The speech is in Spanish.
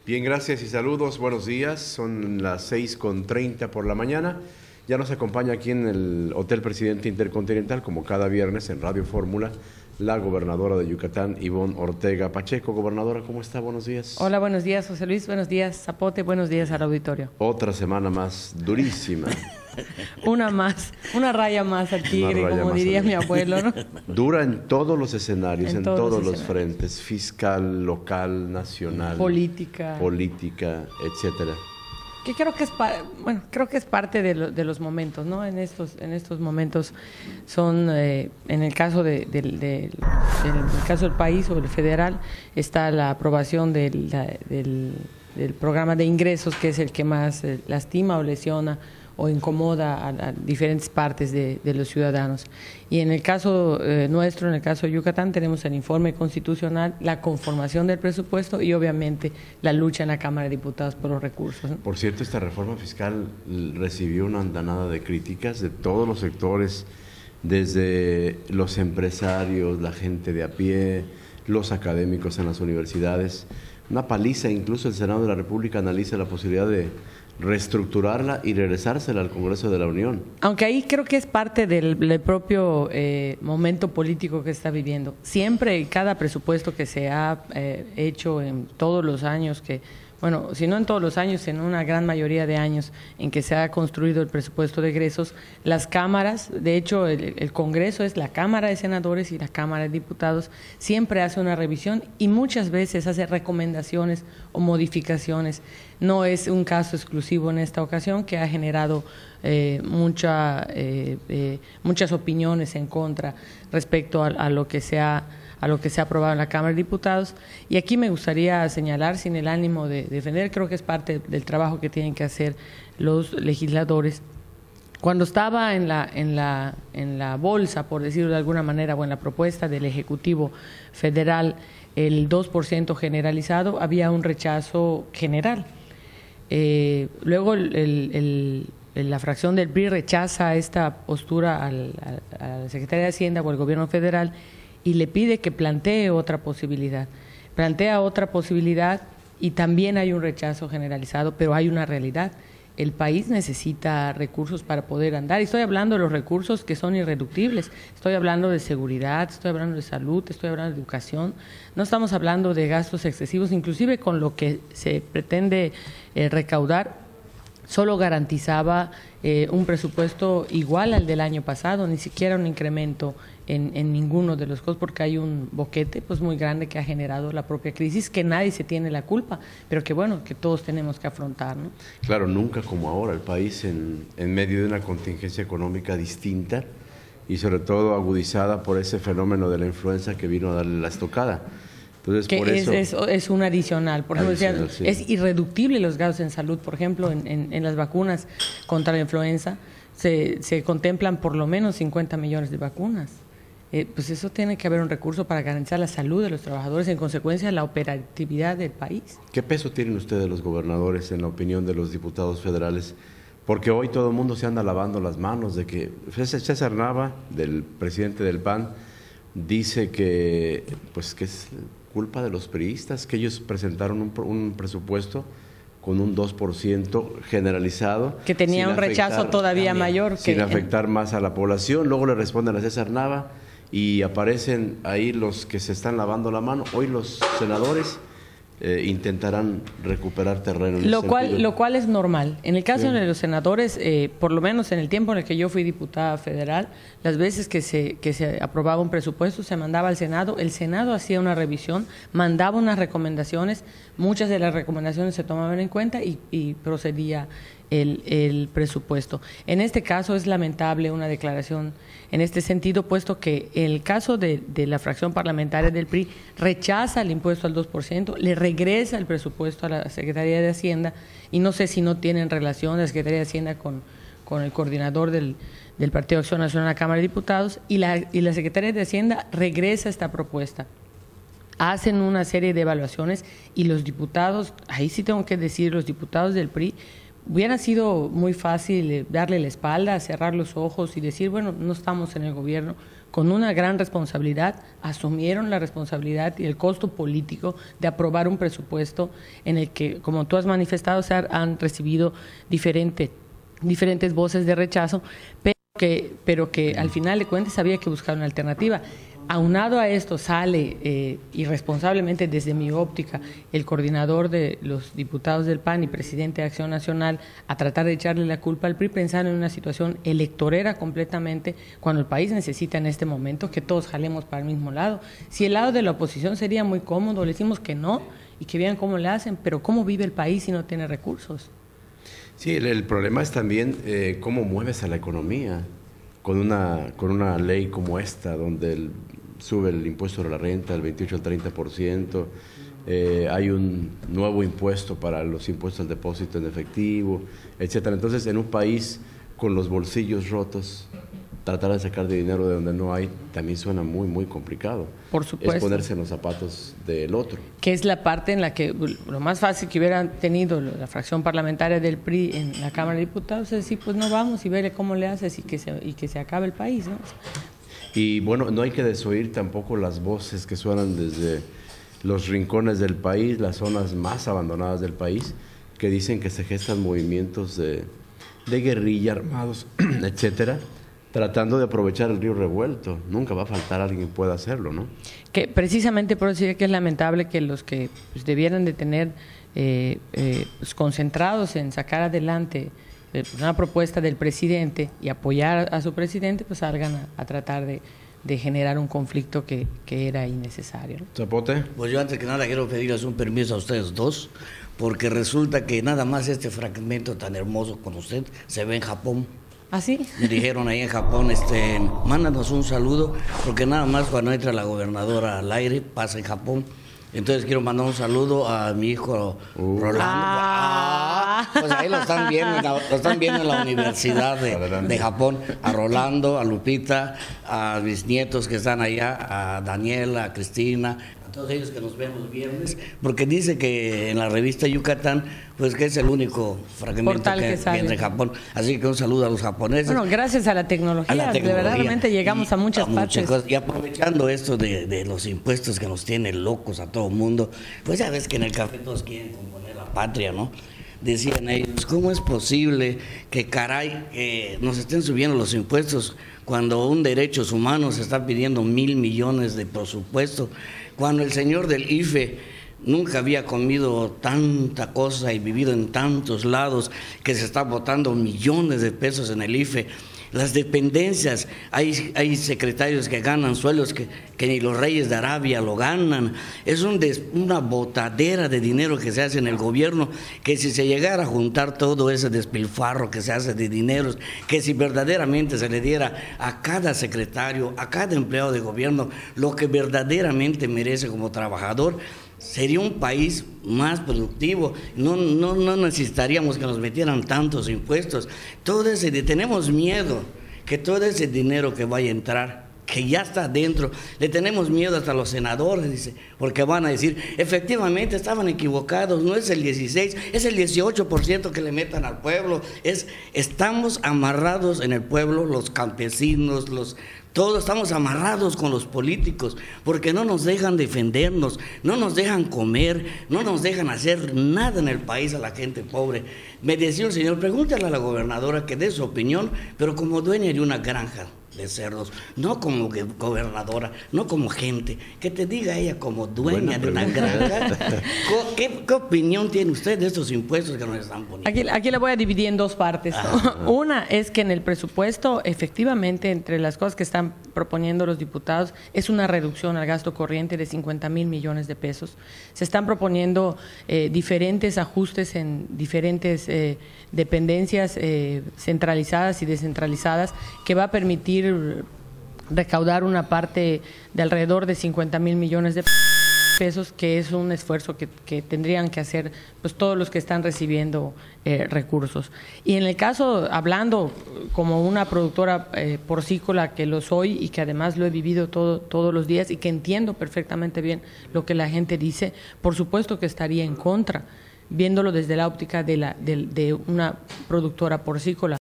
Bien, gracias y saludos. Buenos días. Son las 6:30 por la mañana. Ya nos acompaña aquí en el Hotel Presidente Intercontinental, como cada viernes en Radio Fórmula, la gobernadora de Yucatán, Ivonne Ortega Pacheco. Gobernadora, ¿cómo está? Buenos días. Hola, buenos días, José Luis. Buenos días, Zapote. Buenos días al auditorio. Otra semana más durísima. Una más, una raya más al tigre, como diría mi abuelo, ¿no? Dura en todos los escenarios, en todos los frentes, fiscal, local, nacional, política, etcétera. Que creo que es parte de los momentos, ¿no? En estos momentos son, en el caso del caso del país o del federal, está la aprobación del programa de ingresos, que es el que más lastima o lesiona o incomoda a diferentes partes de los ciudadanos. Y en el caso nuestro, en el caso de Yucatán, tenemos el informe constitucional, la conformación del presupuesto y obviamente la lucha en la Cámara de Diputados por los recursos, ¿no? Por cierto, esta reforma fiscal recibió una andanada de críticas de todos los sectores, desde los empresarios, la gente de a pie, los académicos en las universidades. Una paliza, incluso el Senado de la República analiza la posibilidad de reestructurarla y regresársela al Congreso de la Unión. Aunque ahí creo que es parte del propio momento político que está viviendo. Siempre, cada presupuesto que se ha hecho en todos los años bueno, si no en todos los años, en una gran mayoría de años en que se ha construido el presupuesto de egresos, las cámaras, de hecho el Congreso es la Cámara de Senadores y la Cámara de Diputados, siempre hace una revisión y muchas veces hace recomendaciones o modificaciones. No es un caso exclusivo en esta ocasión, que ha generado muchas opiniones en contra respecto a lo que se ha aprobado en la Cámara de Diputados. Y aquí me gustaría señalar, sin el ánimo de defender, creo que es parte del trabajo que tienen que hacer los legisladores. Cuando estaba en la bolsa, por decirlo de alguna manera, o en la propuesta del Ejecutivo Federal, el 2% generalizado, había un rechazo general. Luego la fracción del PRI rechaza esta postura a la Secretaría de Hacienda o al Gobierno Federal y le pide que plantee otra posibilidad. Plantea otra posibilidad y también hay un rechazo generalizado, pero hay una realidad. El país necesita recursos para poder andar. Y estoy hablando de los recursos que son irreductibles. Estoy hablando de seguridad, estoy hablando de salud, estoy hablando de educación. No estamos hablando de gastos excesivos, inclusive con lo que se pretende recaudar. Solo garantizaba un presupuesto igual al del año pasado, ni siquiera un incremento en ninguno de los costos, porque hay un boquete pues muy grande que ha generado la propia crisis, que nadie se tiene la culpa, pero que bueno, que todos tenemos que afrontar, ¿no? Claro, nunca como ahora, el país en medio de una contingencia económica distinta y sobre todo agudizada por ese fenómeno de la influenza que vino a darle la estocada. Entonces, que por eso, es un adicional. Por ejemplo, sí. Es irreductible los gastos en salud. Por ejemplo, en las vacunas contra la influenza se contemplan por lo menos 50 millones de vacunas. Pues eso tiene que haber un recurso para garantizar la salud de los trabajadores, en consecuencia la operatividad del país. ¿Qué peso tienen ustedes los gobernadores en la opinión de los diputados federales? Porque hoy todo el mundo se anda lavando las manos de que César Nava, del presidente del PAN, dice que es culpa de los priistas, que ellos presentaron un presupuesto con un 2% generalizado. Que tenía un rechazo todavía mayor. Sin afectar más a la población. Luego le responden a César Nava y aparecen ahí los que se están lavando la mano. Hoy los senadores intentarán recuperar terreno en lo cual es normal. En el caso de los senadores, por lo menos en el tiempo en el que yo fui diputada federal, las veces que se aprobaba un presupuesto, se mandaba al Senado, el Senado hacía una revisión, mandaba unas recomendaciones, muchas de las recomendaciones se tomaban en cuenta y procedía el presupuesto. En este caso es lamentable una declaración en este sentido, puesto que el caso de la fracción parlamentaria del PRI rechaza el impuesto al 2%, le regresa el presupuesto a la Secretaría de Hacienda, y no sé si no tienen relación la Secretaría de Hacienda con el coordinador del Partido Acción Nacional en la Cámara de Diputados, y la Secretaría de Hacienda regresa esta propuesta. Hacen una serie de evaluaciones y los diputados, ahí sí tengo que decir, los diputados del PRI, hubiera sido muy fácil darle la espalda, cerrar los ojos y decir, bueno, no estamos en el gobierno, con una gran responsabilidad, asumieron la responsabilidad y el costo político de aprobar un presupuesto en el que, como tú has manifestado, han recibido diferentes voces de rechazo, pero que al final de cuentas había que buscar una alternativa. Aunado a esto sale irresponsablemente desde mi óptica el coordinador de los diputados del PAN y presidente de Acción Nacional a tratar de echarle la culpa al PRI, pensando en una situación electorera completamente, cuando el país necesita en este momento que todos jalemos para el mismo lado. Si el lado de la oposición sería muy cómodo, le decimos que no y que vean cómo le hacen, pero ¿cómo vive el país si no tiene recursos? Sí, el problema es también cómo mueves a la economía con una ley como esta, donde sube el impuesto a la renta del 28 al 30%, hay un nuevo impuesto para los impuestos al depósito en efectivo, etcétera. Entonces, en un país con los bolsillos rotos, tratar de sacar de dinero de donde no hay también suena muy, muy complicado. Por supuesto. Es ponerse en los zapatos del otro. Que es la parte en la que lo más fácil que hubieran tenido la fracción parlamentaria del PRI en la Cámara de Diputados es decir, pues no vamos y verle cómo le haces y que se acabe el país, ¿no? Y bueno, no hay que desoír tampoco las voces que suenan desde los rincones del país, las zonas más abandonadas del país, que dicen que se gestan movimientos de guerrilla armados, etcétera, tratando de aprovechar el río revuelto. Nunca va a faltar alguien que pueda hacerlo, ¿no? Que precisamente por eso que es lamentable que los que pues, debieran de tener pues, concentrados en sacar adelante una propuesta del presidente y apoyar a su presidente, pues salgan a tratar de generar un conflicto que era innecesario, ¿no? ¿Zapote? Pues yo antes que nada quiero pedirles un permiso a ustedes dos, porque resulta que nada más este fragmento tan hermoso con usted se ve en Japón. ¿Ah, sí? Me dijeron ahí en Japón, mándanos un saludo, porque nada más cuando entra la gobernadora al aire pasa en Japón. Entonces quiero mandar un saludo a mi hijo Rolando. Pues ahí lo están viendo en la Universidad de Japón, a Rolando, a Lupita, a mis nietos que están allá, a Daniela, a Cristina, a todos ellos que nos vemos viernes, porque dice que en la revista Yucatán, pues que es el único fragmento que viene de Japón. Así que un saludo a los japoneses. Bueno, gracias a la tecnología, de verdaderamente llegamos a muchas partes. Y aprovechando esto de los impuestos que nos tienen locos a todo el mundo, pues ya ves que en el café todos quieren componer la patria, ¿no? Decían ellos, ¿cómo es posible que nos estén subiendo los impuestos cuando un derechos humanos está pidiendo 1,000 millones de presupuesto? Cuando el señor del IFE nunca había comido tanta cosa y vivido en tantos lados que se está botando millones de pesos en el IFE. Las dependencias, hay secretarios que ganan sueldos que ni los reyes de Arabia lo ganan. Es una botadera de dinero que se hace en el gobierno, que si se llegara a juntar todo ese despilfarro que se hace de dineros, que si verdaderamente se le diera a cada secretario, a cada empleado de gobierno, lo que verdaderamente merece como trabajador, sería un país más productivo. No necesitaríamos que nos metieran tantos impuestos. Tenemos miedo que todo ese dinero que vaya a entrar, que ya está dentro, le tenemos miedo hasta a los senadores, dice, porque van a decir, efectivamente estaban equivocados, no es el 16, es el 18% que le metan al pueblo. Estamos amarrados en el pueblo, los campesinos, todos estamos amarrados con los políticos, porque no nos dejan defendernos, no nos dejan comer, no nos dejan hacer nada en el país a la gente pobre. Me decía un señor, pregúntale a la gobernadora que dé su opinión, pero como dueña de una granja de cerdos, no como gobernadora, no como gente, que te diga ella como dueña de una granja. ¿Qué opinión tiene usted de estos impuestos que nos están poniendo? Aquí la voy a dividir en dos partes. Una es que en el presupuesto, efectivamente, entre las cosas que están proponiendo los diputados, es una reducción al gasto corriente de 50,000 millones de pesos. Se están proponiendo diferentes ajustes en diferentes dependencias centralizadas y descentralizadas, que va a permitir recaudar una parte de alrededor de 50,000 millones de pesos, que es un esfuerzo que tendrían que hacer pues todos los que están recibiendo recursos. Y en el caso, hablando como una productora porcícola, que lo soy y que además lo he vivido todos los días y que entiendo perfectamente bien lo que la gente dice, por supuesto que estaría en contra, viéndolo desde la óptica de una productora porcícola.